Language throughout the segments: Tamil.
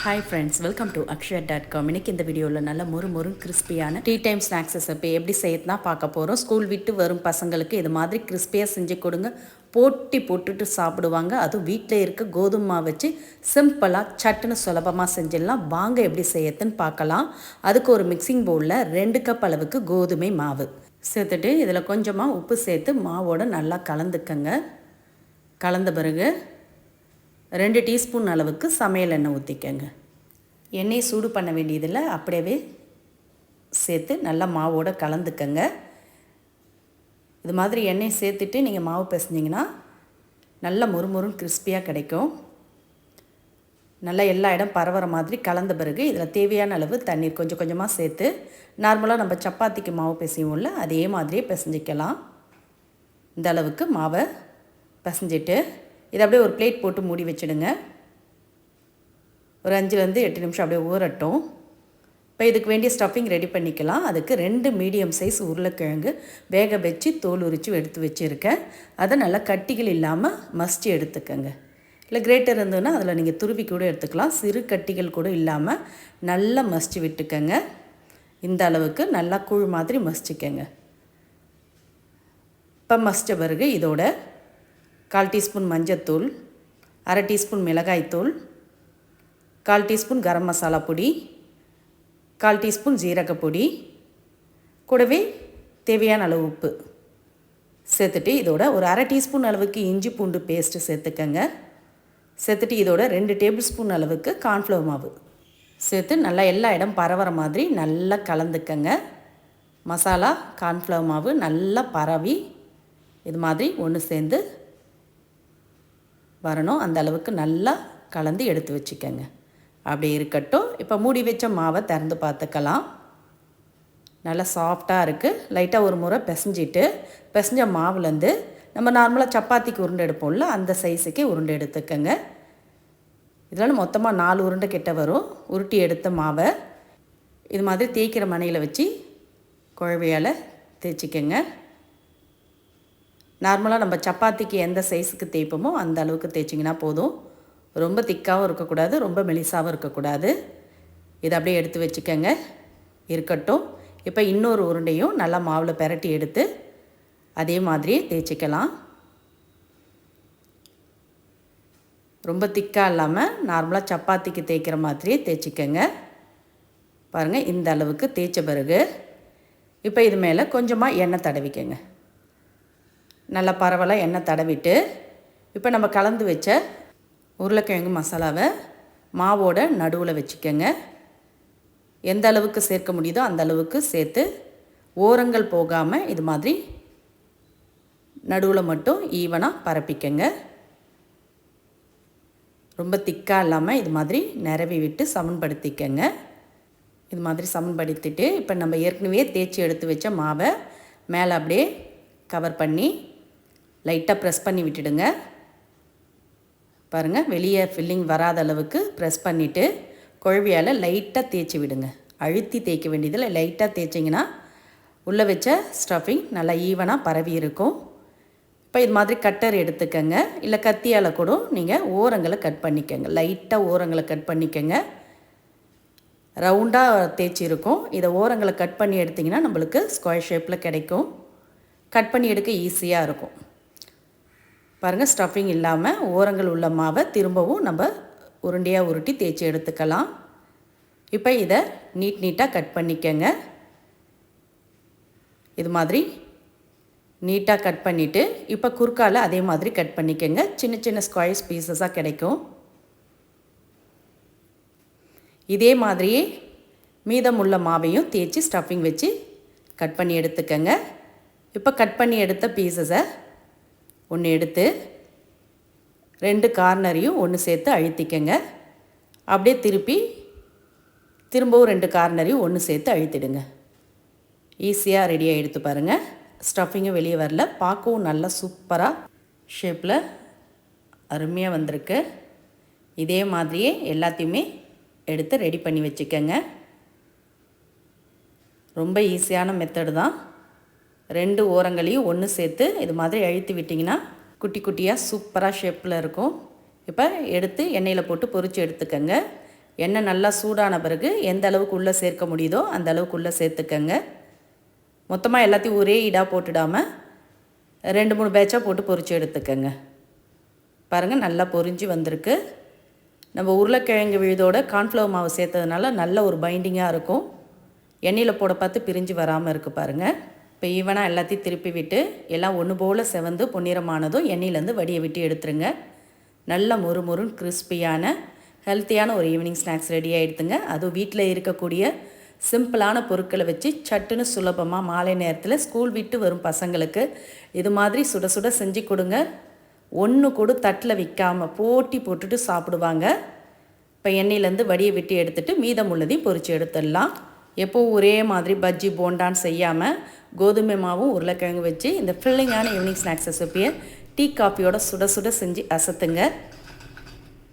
ஹாய் ஃப்ரெண்ட்ஸ், வெல்கம் டு அக்ஷயா.com. இன்றைக்கி இந்த வீடியோவில் நல்ல மொறு கிறிஸ்பியான டீ டைம் ஸ்நாக்ஸஸ் இப்போ எப்படி செய்யறதுனா பார்க்க போகிறோம். ஸ்கூல் விட்டு வரும் பசங்களுக்கு இது மாதிரி கிறிஸ்பியாக செஞ்சு கொடுங்க, போட்டி போட்டுட்டு சாப்பிடுவாங்க. அதுவும் வீட்டில் இருக்க கோதுமை மாவு வச்சு சிம்பிளாக சட்டுன்னு சுலபமாக செஞ்சிடலாம். வாங்க எப்படி செய்யறதுன்னு பார்க்கலாம். அதுக்கு ஒரு மிக்சிங் பவுலில் 2 கப் அளவுக்கு கோதுமை மாவு சேர்த்துட்டு இதில் கொஞ்சமாக உப்பு சேர்த்து மாவோடு நல்லா கலந்துக்கங்க. கலந்த பிறகு 2 டீஸ்பூன் அளவுக்கு சமையல் எண்ணெய் ஊற்றிக்கங்க. எண்ணெயை சூடு பண்ண வேண்டியதில்லை, அப்படியே சேர்த்து நல்லா மாவோடு கலந்துக்கங்க. இது மாதிரி எண்ணெய் சேர்த்துட்டு நீங்கள் மாவு பிசைஞ்சிங்கன்னா நல்லா மொறுமொறுன்னு கிறிஸ்பியாக கிடைக்கும். நல்லா எல்லா இடம் பரவுற மாதிரி கலந்த பிறகு இதில் தேவையான அளவு தண்ணீர் கொஞ்சம் கொஞ்சமாக சேர்த்து நார்மலாக நம்ம சப்பாத்திக்கு மாவு பிசைவோம்ல அதே மாதிரியே பிசைஞ்சிக்கலாம். இந்த அளவுக்கு மாவை பிசைஞ்சிட்டு இதை அப்படியே ஒரு பிளேட் போட்டு மூடி வச்சுடுங்க. ஒரு 5லேருந்து 8 நிமிஷம் அப்படியே ஊறட்டும். இப்போ இதுக்கு வேண்டிய ஸ்டஃபிங் ரெடி பண்ணிக்கலாம். அதுக்கு 2 மீடியம் சைஸ் உருளைக்கிழங்கு வேக வச்சு தோல் உரித்து எடுத்து வச்சுருக்கேன். அதை நல்லா கட்டிகள் இல்லாமல் மசிச்சு எடுத்துக்கங்க. இல்லை கிரேட்டர் இருந்ததுன்னா அதில் நீங்கள் துருவி கூட எடுத்துக்கலாம். சிறு கட்டிகள் கூட இல்லாமல் நல்லா மசிச்சு விட்டுக்கங்க. இந்த அளவுக்கு நல்லா கூழ் மாதிரி மசிச்சுக்கங்க. இப்போ மசித்த பிறகு இதோட 1/4 டீஸ்பூன் மஞ்சத்தூள், 1/2 டீஸ்பூன் மிளகாய்த்தூள், 1/4 டீஸ்பூன் கரம் மசாலா பொடி, 1/4 டீஸ்பூன் ஜீரகப்பொடி, கூடவே தேவையான அளவு உப்பு சேர்த்துட்டு இதோட ஒரு 1/2 டீஸ்பூன் அளவுக்கு இஞ்சி பூண்டு பேஸ்ட்டு சேர்த்துக்கங்க. சேர்த்துட்டு இதோட 2 டேபிள் ஸ்பூன் அளவுக்கு கார்ன்ஃப்ளவர் மாவு சேர்த்து நல்லா எல்லா இடம் பரவுற மாதிரி நல்லா கலந்துக்கங்க. மசாலா கார்ன்ஃப்ளவர் மாவு நல்லா பரவி இது மாதிரி ஒன்று சேர்ந்து வரணும். அந்த அளவுக்கு நல்லா கலந்து எடுத்து வச்சுக்கோங்க. அப்படி இருக்கட்டும். இப்போ மூடி வச்ச மாவை திறந்து பார்த்துக்கலாம். நல்லா சாஃப்டாக இருக்குது. லைட்டாக ஒரு முறை பிசைஞ்ச மாவுலேருந்து நம்ம நார்மலாக சப்பாத்திக்கு உருண்டை எடுப்போம்ல அந்த சைஸுக்கே உருண்டை எடுத்துக்கோங்க. இதெல்லாம் மொத்தமாக 4 உருண்டை கிட்ட வரும். உருட்டி எடுத்த மாவை இது மாதிரி தேய்க்கிற மணையில் வச்சு குழவையால் தேய்ச்சிக்கங்க. நார்மலாக நம்ம சப்பாத்திக்கு எந்த சைஸுக்கு தேய்ப்போமோ அந்த அளவுக்கு தேய்ச்சிங்கன்னா போதும். ரொம்ப திக்காகவும் இருக்கக்கூடாது, ரொம்ப மெலிசாகவும் இருக்கக்கூடாது. இதை அப்படியே எடுத்து வச்சுக்கோங்க. இருக்கட்டும். இப்போ இன்னொரு உருண்டையும் நல்லா மாவில் பெரட்டி எடுத்து அதே மாதிரியே தேய்ச்சிக்கலாம். ரொம்ப திக்காக இல்லாமல் நார்மலாக சப்பாத்திக்கு தேய்க்கிற மாதிரியே தேய்ச்சிக்கங்க. பாருங்கள், இந்த அளவுக்கு தேய்ச்ச பிறகு இப்போ இது மேலே கொஞ்சமாக எண்ணெய் தடவிக்கங்க. நல்லா பரவலாக எண்ணெய் தடவிட்டு இப்போ நம்ம கலந்து வச்ச உருளைக்கிழங்கு மசாலாவை மாவோட நடுவில் வச்சுக்கோங்க. எந்த அளவுக்கு சேர்க்க முடியுதோ அந்த அளவுக்கு சேர்த்து ஓரங்கள் போகாமல் இது மாதிரி நடுவில் மட்டும் ஈவனாக பரப்பிக்கங்க. ரொம்ப திக்காக இல்லாமல் இது மாதிரி நிரவி விட்டு சமன்படுத்திக்கங்க. இது மாதிரி சமன்படுத்திட்டு இப்போ நம்ம ஏற்கனவே தேய்ச்சி எடுத்து வச்ச மாவை மேலே அப்படியே கவர் பண்ணி லைட்டாக ப்ரெஸ் பண்ணி விட்டுடுங்க. பாருங்கள், வெளியே ஃபில்லிங் வராத அளவுக்கு ப்ரெஸ் பண்ணிவிட்டு குழவியால் லைட்டாக தேய்ச்சி விடுங்க. அழுத்தி தேய்க்க வேண்டியதில் லைட்டாக தேய்ச்சிங்கன்னா உள்ளே வச்ச ஸ்டஃபிங் நல்லா ஈவனாக பரவி இருக்கும். இப்போ இது மாதிரி கட்டர் எடுத்துக்கங்க. இல்லை கத்தியால் கூட நீங்கள் ஓரங்களை கட் பண்ணிக்கங்க. லைட்டாக ஓரங்களை கட் பண்ணிக்கங்க. ரவுண்டாக தேய்ச்சி இருக்கும். இதை ஓரங்களை கட் பண்ணி எடுத்திங்கன்னா நம்மளுக்கு ஸ்கொயர் ஷேப்பில் கிடைக்கும். கட் பண்ணி எடுக்க ஈஸியாக இருக்கும். பாருங்கள், ஸ்டஃபிங் இல்லாமல் ஓரங்கள் உள்ள மாவை திரும்பவும் நம்ம உருண்டையாக உருட்டி தேய்ச்சி எடுத்துக்கலாம். இப்போ இதை நீட்டாக கட் பண்ணிக்கங்க. இது மாதிரி நீட்டாக கட் பண்ணிவிட்டு இப்போ குறுக்கால் அதே மாதிரி கட் பண்ணிக்கங்க. சின்ன ஸ்கொயர்ஸ் பீசஸாக கிடைக்கும். இதே மாதிரியே மீதமுள்ள மாவையும் தேய்ச்சி ஸ்டஃபிங் வச்சு கட் பண்ணி எடுத்துக்கங்க. இப்போ கட் பண்ணி எடுத்த பீசஸை ஒன்று எடுத்து 2 கார்னரையும் ஒன்று சேர்த்து அழுத்திக்கங்க. அப்படியே திரும்பவும் 2 கார்னரையும் ஒன்று சேர்த்து அழுத்திடுங்க. ஈஸியாக ரெடியாக எடுத்து பாருங்கள். ஸ்டஃபிங்கும் வெளியே வரல, பார்க்கவும் நல்லா சூப்பராக ஷேப்பில் அருமையாக வந்திருக்கு. இதே மாதிரியே எல்லாத்தையுமே எடுத்து ரெடி பண்ணி வச்சுக்கோங்க. ரொம்ப ஈஸியான மெத்தடு தான். 2 ஓரங்களையும் ஒன்று சேர்த்து இது மாதிரி அழுத்தி விட்டிங்கன்னா குட்டி குட்டியாக சூப்பராக ஷேப்பில் இருக்கும். இப்போ எடுத்து எண்ணெயில் போட்டு பொரித்து எடுத்துக்கங்க. எண்ணெய் நல்லா சூடான பிறகு எந்த அளவுக்கு உள்ளே சேர்க்க முடியுதோ அந்த அளவுக்கு உள்ளே சேர்த்துக்கங்க. மொத்தமாக எல்லாத்தையும் ஒரே ஈடாக போட்டுடாமல் 2-3 பேட்சாக போட்டு பொரித்து எடுத்துக்கங்க. பாருங்கள் நல்லா பொரிஞ்சு வந்திருக்கு. நம்ம உருளைக்கிழங்கு விழுதோட கார்ன்ஃப்ளவர் மாவு சேர்த்ததுனால நல்ல ஒரு பைண்டிங்காக இருக்கும். எண்ணெயில் போட பார்த்து பிரிஞ்சு வராமல் இருக்குது பாருங்கள். இப்போ ஈவனாக எல்லாத்தையும் திருப்பி விட்டு எல்லாம் ஒன்று போல் செவந்து பொன்னிறமானதும் எண்ணெயிலேருந்து வடியை விட்டு எடுத்துருங்க. நல்ல மொறுமொறுன்னு கிறிஸ்பியான ஹெல்த்தியான ஒரு ஈவினிங் ஸ்நாக்ஸ் ரெடி ஆகிடுதுங்க. அதுவும் வீட்டில் இருக்கக்கூடிய சிம்பிளான பொருட்களை வச்சு சட்டுன்னு சுலபமாக மாலை நேரத்தில் ஸ்கூல் விட்டு வரும் பசங்களுக்கு இது மாதிரி சுட சுட செஞ்சு கொடுங்க. ஒன்று கூட தட்டில் விற்காமல் போட்டி போட்டுட்டு சாப்பிடுவாங்க. இப்போ எண்ணெயிலேருந்து வடியை விட்டு எடுத்துகிட்டு மீதம் உள்ளதையும் பொரித்து எடுத்துடலாம். எப்போவும் ஒரே மாதிரி பஜ்ஜி போண்டான்னு செய்யாமல் கோதுமை மாவும் உருளைக்கிழங்கு வச்சு இந்த ஃபில்லிங்கான ஈவினிங் ஸ்நாக்ஸ் ரெசிப்பியை டீ காஃபியோட சுட சுட செஞ்சு அசத்துங்க.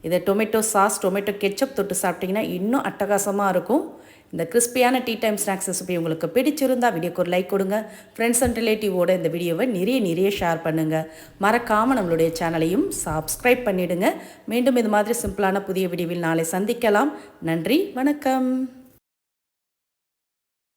இதை டொமேட்டோ சாஸ் டொமேட்டோ கெச்சப் தொட்டு சாப்பிட்டிங்கன்னா இன்னும் அட்டகாசமாக இருக்கும். இந்த கிறிஸ்பியான டீ டைம் ஸ்நாக்ஸ் ரெசிபி உங்களுக்கு பிடிச்சிருந்தால் வீடியோக்கு ஒரு லைக் கொடுங்க. ஃப்ரெண்ட்ஸ் அண்ட் ரிலேட்டிவோட இந்த வீடியோவை நிறைய ஷேர் பண்ணுங்கள். மறக்காமல் நம்மளுடைய சேனலையும் சப்ஸ்கிரைப் பண்ணிவிடுங்க. மீண்டும் இது மாதிரி சிம்பிளான புதிய வீடியோவில் நாளை சந்திக்கலாம். நன்றி, வணக்கம்.